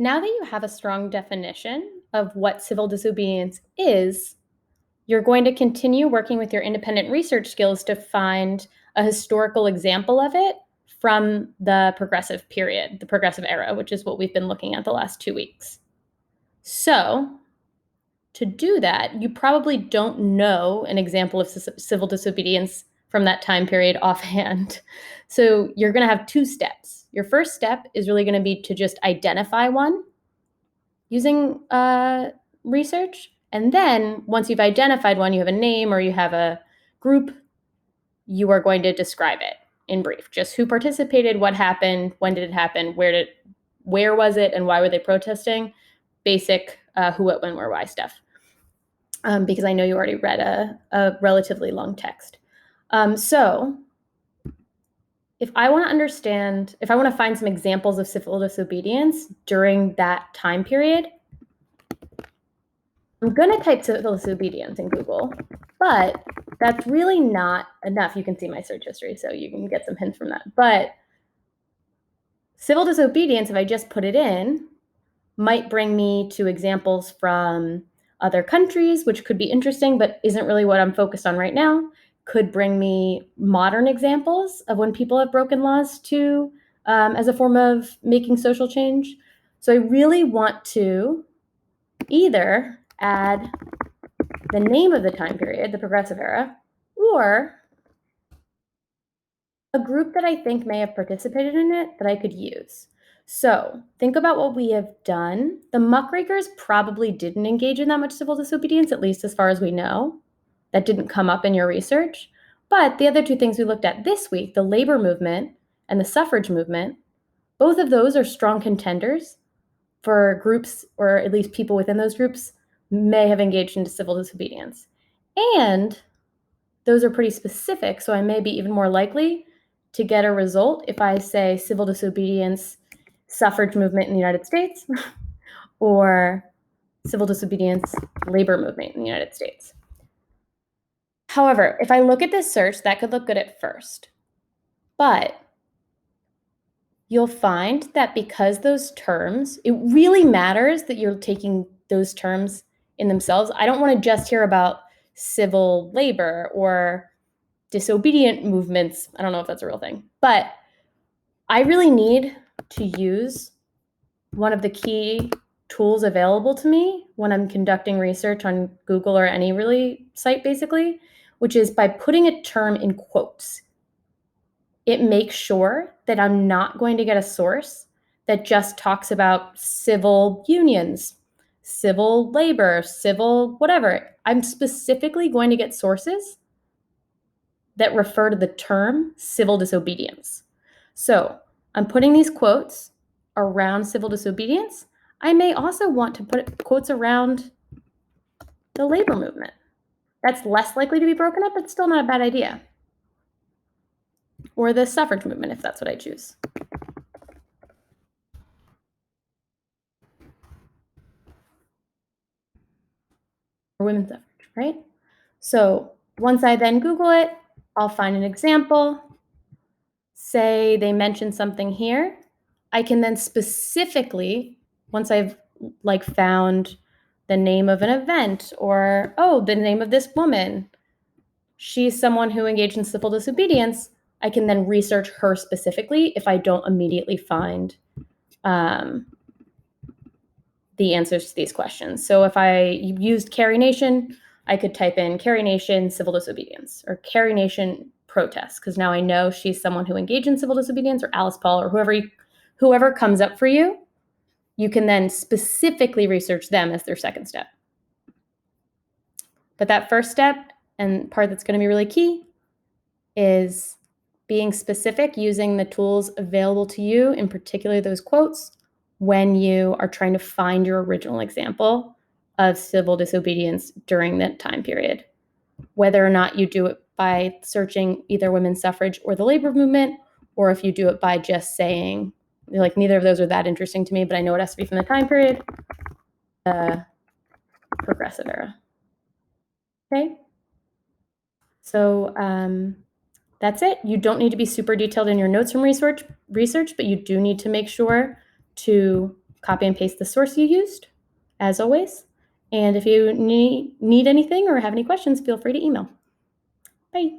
Now that you have a strong definition of what civil disobedience is, you're going to continue working with your independent research skills to find a historical example of it from the progressive period, the progressive era, which is what we've been looking at the last 2 weeks. So, to do that, you probably don't know an example of civil disobedience from that time period offhand. So, you're going to have 2 steps. Your first step is really going to be to just identify one using research. And then once you've identified one, you have a name or you have a group, you are going to describe it in brief. Just who participated, what happened, when did it happen, where was it, and why were they protesting? Basic who, what, when, where, why stuff. Because I know you already read a relatively long text. So if I want to find some examples of civil disobedience during that time period, I'm going to type civil disobedience in Google, but that's really not enough. You can see my search history, so you can get some hints from that. But civil disobedience, if I just put it in, might bring me to examples from other countries, which could be interesting, but isn't really what I'm focused on right now. Could bring me modern examples of when people have broken laws to as a form of making social change. So I really want to either add the name of the time period, the progressive era, or a group that I think may have participated in it that I could use. So think about what we have done. The muckrakers probably didn't engage in that much civil disobedience, at least as far as we know. That didn't come up in your research. But the other 2 things we looked at this week, the labor movement and the suffrage movement, both of those are strong contenders for groups, or at least people within those groups, may have engaged in civil disobedience. And those are pretty specific, so I may be even more likely to get a result if I say civil disobedience, suffrage movement in the United States, or civil disobedience, labor movement in the United States. However, if I look at this search, that could look good at first. But you'll find that because those terms, it really matters that you're taking those terms in themselves. I don't want to just hear about civil labor or disobedient movements. I don't know if that's a real thing, but I really need to use one of the key tools available to me when I'm conducting research on Google or any really site, basically, which is by putting a term in quotes. It makes sure that I'm not going to get a source that just talks about civil unions, civil labor, civil whatever. I'm specifically going to get sources that refer to the term civil disobedience. So I'm putting these quotes around civil disobedience. I may also want to put quotes around the labor movement. That's less likely to be broken up, but still not a bad idea. Or the suffrage movement, if that's what I choose. Or women's suffrage, right? So once I then Google it, I'll find an example. Say they mention something here. I can then specifically, once I've found the name of an event, or the name of this woman, she's someone who engaged in civil disobedience, I can then research her specifically if I don't immediately find the answers to these questions. So if I used Carrie Nation, I could type in Carrie Nation civil disobedience or Carrie Nation protests, because now I know she's someone who engaged in civil disobedience, or Alice Paul, or whoever comes up for you. You can then specifically research them as their second step. But that first step, and part that's going to be really key, is being specific, using the tools available to you, in particular those quotes, when you are trying to find your original example of civil disobedience during that time period. Whether or not you do it by searching either women's suffrage or the labor movement, or if you do it by just saying, neither of those are that interesting to me, but I know it has to be from the time period, progressive era. Okay? So that's it. You don't need to be super detailed in your notes from research, but you do need to make sure to copy and paste the source you used, as always. And if you need anything or have any questions, feel free to email. Bye.